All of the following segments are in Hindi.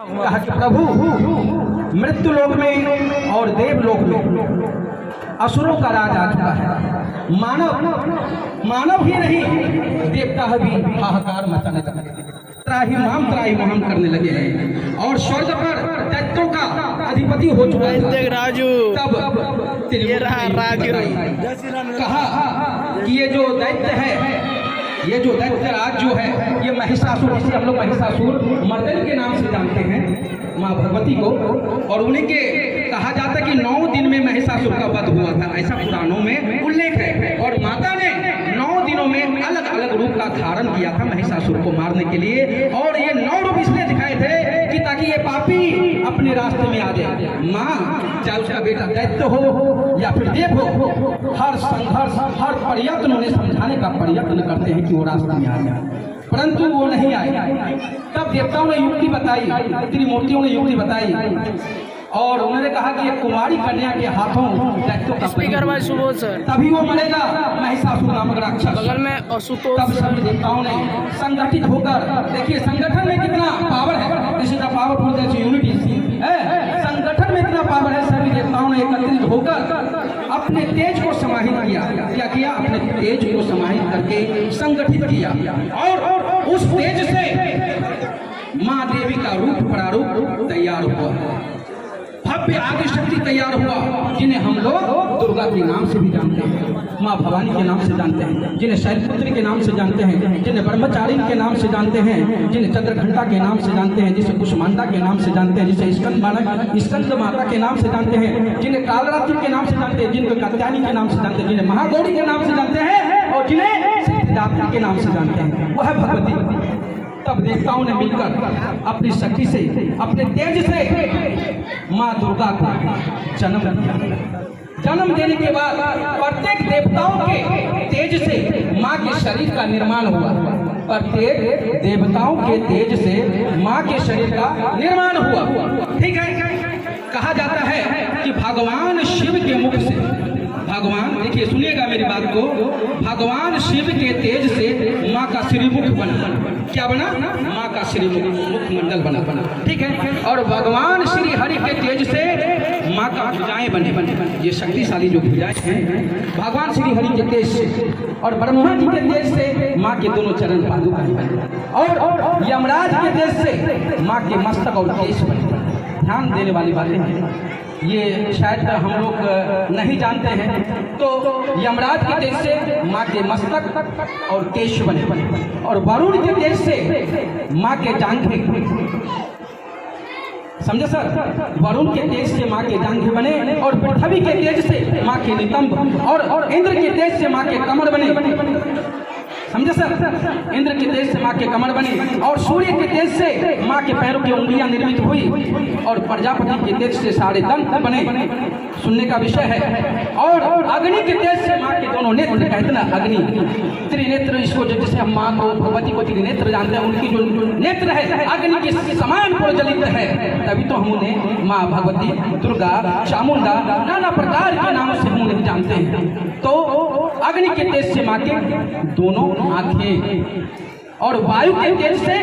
कहा कि प्रभु मृत्यु लोक में और देवलोक में असुरों का राज आ चुका है। मानव ही नहीं, देवता भी हाहाकार मचाने लगे, त्राही माम करने लगे हैं और स्वर्ग पर दैत्यों का अधिपति हो चुका है। राजू तब कहा कि ये जो दैत्य है, ये जो दैत्य राज जो है, ये महिषासुर, जिसे हम लोग महिषासुर मर्दन के नाम से जानते हैं, माँ भगवती को, और उन्हीं के कहा जाता है कि 9 दिन में महिषासुर का वध हुआ था, ऐसा पुराणों में उल्लेख है। और माता ने 9 दिनों में अलग अलग रूप का धारण किया था महिषासुर को मारने के लिए, और ये 9 रूप इसलिए दिखाए थे कि ताकि ये पापी अपने रास्ते में आ जाए। माँ चाहे उसका बेटा दैत्य हो या फिर देव हो, हर संघर्ष, हर प्रयत्न उन्हें समझाने का प्रयत्न करते हैं कि वो रास्ते में आ जाए, परंतु वो नहीं आए। तब देवताओं ने युक्ति बताई, त्रिमूर्तियों ने युक्ति बताई, और उन्होंने कहा कि एक कुमारी कन्या के हाथों दैत्यों का स्पीकर भाई सुबोध सर, तभी वो मरेगा महिषासुर नामक राक्षस। बगल में असुतोष। तब सभी देवताओं ने संगठित होकर, देखिए संगठन में कितना पावर है, this is the powerful that unity है, संगठन में इतना पावर है। सभी देवताओं ने एकत्रित होकर अपने तेज को समाहित किया। क्या किया? अपने तेज को समाहित करके संगठित किया, और उस तेज से माँ देवी का रूप प्रारूप तैयार हुआ, भव्य आदि शक्ति तैयार हुआ, जिन्हें हम लोग दुर्गा के नाम से भी जानते हैं, माँ भवानी के नाम से जानते हैं, जिन्हें शैलपुत्री के नाम से जानते हैं, जिन्हें ब्रह्मचारिणी के नाम से जानते हैं, जिन्हें चंद्रघंटा के नाम से जानते हैं, जिसे कुष्मांडा के नाम से जानते हैं, जिसे स्कंद माता के नाम से जानते हैं, जिन्हें कालरात्रि के नाम से जानते हैं, जिनको कात्यायनी के नाम से जानते हैं, जिन्हें महागौरी के नाम से जानते हैं, और जिन्हें सिद्धिदात्री के नाम से जानते हैं, वह भगवती। तब देवताओं ने मिलकर अपनी शक्ति से, अपने तेज से माँ दुर्गा को जन्म दिया। जन्म देने के बाद प्रत्येक देवताओं के तेज से माँ के शरीर का निर्माण हुआ, प्रत्येक देवताओं के तेज से माँ के शरीर का निर्माण हुआ। ठीक है, कहा जाता है कि भगवान शिव के मुख से, भगवान, देखिए सुनिएगा मेरी बात को, भगवान शिव के तेज से माँ का श्रीमुख बना। क्या बना? माँ का श्रीमुख, मुखमंडल बना। ठीक है, और भगवान श्री हरि के तेज से माँ का भुजाएं बने। ये शक्तिशाली जो भुजाएं हैं भगवान श्री हरि के तेज से, और ब्रह्मा जी के तेज से माँ के दोनों चरण पादुका बने, और यमराज के तेज से माँ के मस्तक और केश बने। ध्यान देने वाली बातें हैं, ये शायद हम लोग नहीं जानते हैं। तो यमराज के तेज से माँ के मस्तक और केश बने, और वरुण के तेज से माँ के जांघे, समझे सर? वरुण के तेज से माँ के जांघे बने, और पृथ्वी के तेज से माँ के नितंब, और इंद्र के तेज से माँ के कमर बने। समझे सर? इंद्र के तेज से माँ के कमर बने, और सूर्य के तेज से माँ के पैरों की उंगलियां निर्मित हुई, और प्रजापति के तेज से सारे दंत बने। सुनने का विषय है। और अग्नि के तेज से माँ के दोनों नेत्र, कहते ना अग्नि त्रिनेत्र, इसको जैसे हम माँ को, भगवती को त्रिनेत्र जानते हैं, उनकी जो नेत्र है अग्नि के समान प्रज्वलित है, तभी तो हम उन्हें माँ भगवती, दुर्गा, चामुंडा, नाना प्रकार के नामों से हम उन्हें जानते हैं। तो अग्नि के तेज से माँ के दोनों आंखें, और वायु के तेज से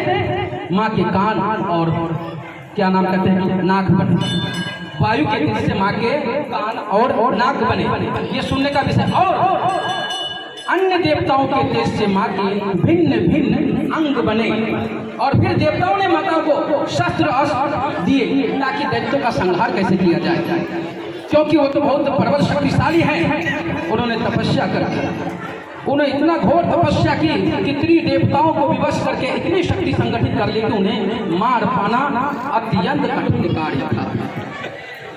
माँ के कान, और क्या नाम कहते हैं, नाक बने। वायु के तेज से माँ के कान और नाक बने, ये सुनने का विषय। और अन्य देवताओं के तेज से माँ के भिन्न भिन्न अंग बने, और फिर देवताओं ने माता को शस्त्र अस्त्र दिए ताकि दैत्यों का संहार कैसे किया जाए, क्योंकि वो तो बहुत प्रबल शक्तिशाली है। उन्होंने तपस्या कर, उन्हें इतना घोर तपस्या की कि त्रिदेवताओं को विवश करके इतनी शक्ति संगठित कर ली कि उन्हें मार पाना अत्यंत कठिन कार्य था।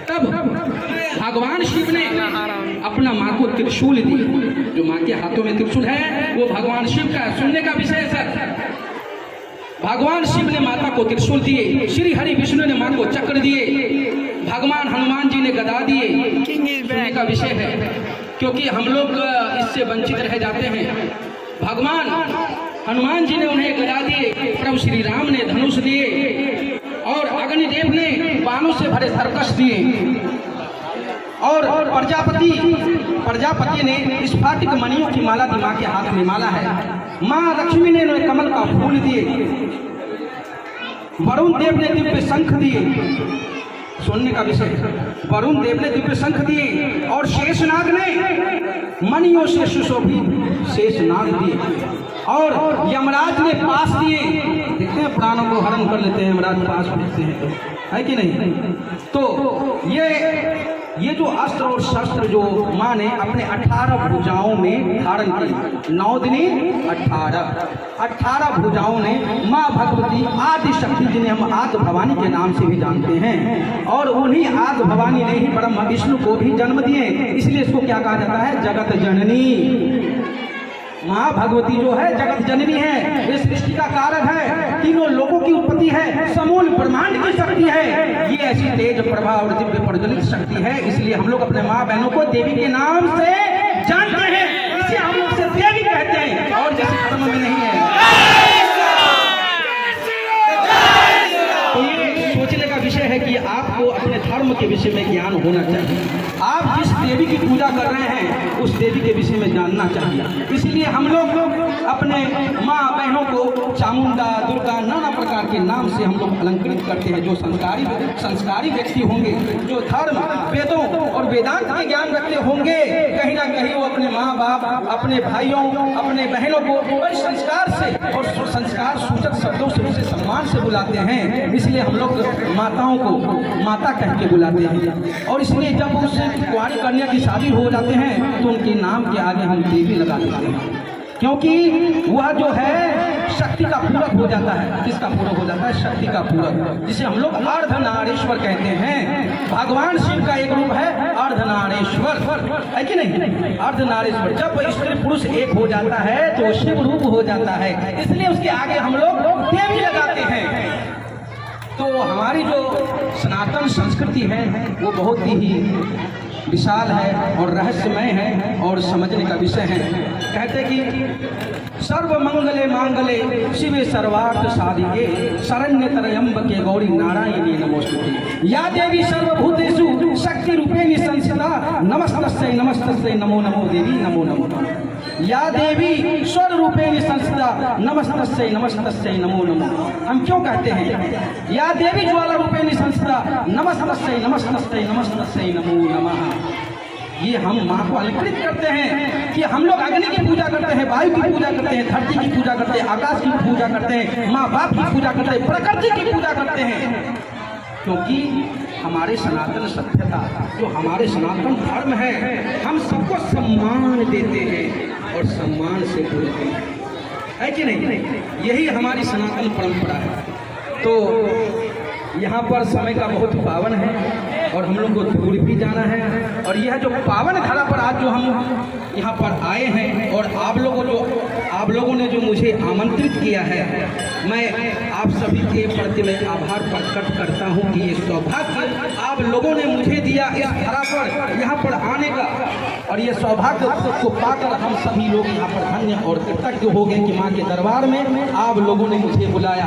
तब भगवान शिव ने अपना माँ को त्रिशूल दी, जो माँ के हाथों में त्रिशूल है वो भगवान शिव का। सुनने का विषय सर, भगवान शिव ने माता को त्रिशूल दिए, श्री हरि विष्णु ने माँ को चक्र दिए, भगवान हनुमान जी ने गदा दिए। सुनने का विषय है, क्योंकि हम लोग इससे वंचित रह जाते हैं। भगवान हनुमान जी ने उन्हें गदा दिए, प्रभु श्री राम ने धनुष दिए, और अग्निदेव ने बाणों से भरे धरकश दिए, और प्रजापति ने स्फाटिक मणियों की माला दी। माँ के हाथ में माला है। माँ लक्ष्मी ने उन्हें कमल का फूल दिए। वरुण देव ने दिव्य शंख दिए, सुनने का विषय, वरुण देव ने दिव्य शंख दिए और शेषनाग ने मणियों से सुशोभित शेषनाग दिए और यमराज ने पास दिए। देखते हैं प्राणों को हरण कर लेते हैं यमराज, पास भेजते हैं तो, है कि नहीं। तो ये जो अस्त्र और शस्त्र जो माँ ने अपने 18 भुजाओं में धारण की, 9 दिनी 18 भुजाओं ने माँ भगवती आदि शक्ति, जिन्हें हम आदि भवानी के नाम से भी जानते हैं, और उन्हीं आदि भवानी ने ही ब्रह्मा विष्णु को भी जन्म दिए। इसलिए इसको क्या कहा जाता है, जगत जननी। माँ भगवती जो है जगत जननी है, ये सृष्टि का कारक है, तीनों लोगों की उत्पत्ति है, समूल ब्रह्मांड की शक्ति है। ये ऐसी तेज प्रभा और दिव्य प्रज्वलित शक्ति है। इसलिए हम लोग अपने माँ बहनों को देवी के नाम से जानते हैं, इसे हम लोग से देवी कहते हैं, और जैसे धर्म में नहीं है। तो ये सोचने का विषय है कि आपको अपने धर्म के विषय में ज्ञान होना चाहिए। आप जिस देवी की पूजा कर रहे हैं उस देवी के विषय में जानना चाहिए। इसलिए हम लोग अपने माँ बहनों को चामुंडा, दुर्गा, नाना प्रकार के नाम से हम लोग अलंकृत करते हैं। जो संस्कारी व्यक्ति होंगे, जो धर्म, वेदों और वेदांत के ज्ञान रखते होंगे, कहीं ना कहीं वो अपने माँ बाप, अपने भाइयों, अपने बहनों को बड़े संस्कार से और संस्कार सूचक शब्दों से, उसे सम्मान से बुलाते हैं। इसलिए हम लोग माताओं को माता कह के बुलाते हैं। और इसलिए जब उस कुंवारी कन्या की शादी हो जाते हैं तो उनके नाम के आगे हम देवी लगा देते हैं, क्योंकि वह जो है शक्ति का पूरक हो जाता है। किसका पूरक हो जाता है? शक्ति का पूरक, जिसे हम लोग अर्धनारीश्वर कहते हैं। भगवान शिव का एक रूप है अर्धनारीश्वर, है कि नहीं? अर्धनारीश्वर जब स्त्री पुरुष एक हो जाता है तो शिव रूप हो जाता है, इसलिए उसके आगे हम लोग देवी लगाते हैं। तो हमारी जो सनातन संस्कृति है वो बहुत ही विशाल है और रहस्यमय है और समझने का विषय है। कहते कि सर्व मंगले मांगले शिवे सर्वार्थ साधिके शरण्य त्र्यंबके गौरी नारायणी नमोस्तुते। या देवी सर्वभूतेषु शक्ति रूपेण संस्थिता नमस्तस्यै नमस्तस्यै नमो नमो देवी नमो नमो। या देवी स्वर रूपेण संस्थिता नमस्तस्यै नमस्तस्यै नमो नमो। हम क्यों कहते हैं या देवी ज्वाला रूपेण संस्थिता नमस्तस्यै नमस्तस्यै नमस्तस्यै नमो नमः? ये हम माँ को अलंकृत करते हैं कि हम लोग अग्नि की पूजा करते हैं, वायु की पूजा करते हैं, धरती की पूजा करते हैं, आकाश की पूजा करते हैं, माँ बाप की पूजा करते हैं, प्रकृति की पूजा करते हैं। क्योंकि हमारे सनातन सभ्यता, जो हमारे सनातन धर्म है, हम सबको सम्मान देते हैं और सम्मान से बोलते हैं, है कि नहीं? यही हमारी सनातन परंपरा है। तो यहाँ पर समय का बहुत पावन है और हम लोग को दूर भी जाना है। और यह जो पावन धरा पर आज जो हम यहाँ पर आए हैं और आप लोगों ने जो मुझे आमंत्रित किया है, मैं आप सभी के प्रति मैं आभार प्रकट करता हूँ कि ये सौभाग्य आप लोगों ने मुझे दिया इस धरा पर यहाँ पर आने का। और ये सौभाग्य को पाकर हम सभी लोग यहाँ पर धन्य और कृतज्ञ हो गए कि माँ के दरबार में आप लोगों ने मुझे बुलाया।